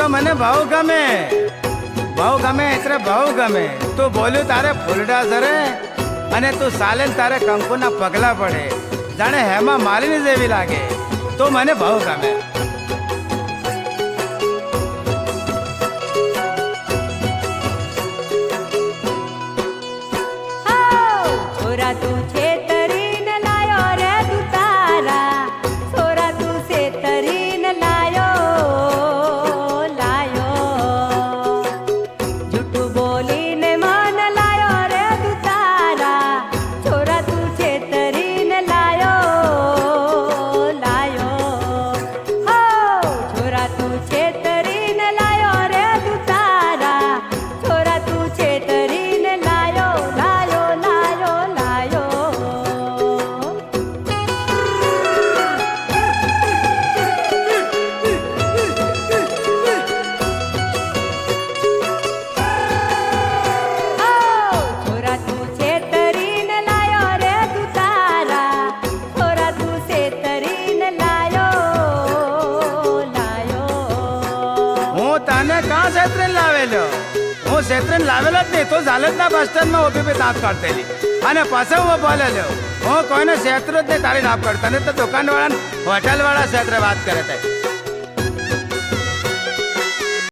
તો મને બહુ ગમે એટલે બહુ ગમે. તું બોલ્યું તારે ફૂલડા ઝરે અને તું ચાલે તારે કંકુના પગલા પડે, જાણે હેમા માલિની જેવી લાગે. તો મને બહુ ગમે. છોરા તું છેતરીને લાયો રે તું તારા, છોરા તું છેતરીને લાયો જૂઠું બોલીને મન લાયો રે તું તારા, છોરા તું છેતરીને લાયો હો છોરા તું છેતરીને લાયો રે તું તારા, છોરા તું છેતરીને લાયો. હું છેતરીને લાવેલો જ નહીં તો ઝાલતના બસ સ્ટેન્ડમાં ઊભી બી દાંત કાઢતેલી અને પાછો હું બોલેલો હું કોઈને છેતરું જ નહીં તારી નાપ કરતા ને તો દુકાનવાળા હોટલવાળા છેતરે વાત કરે તે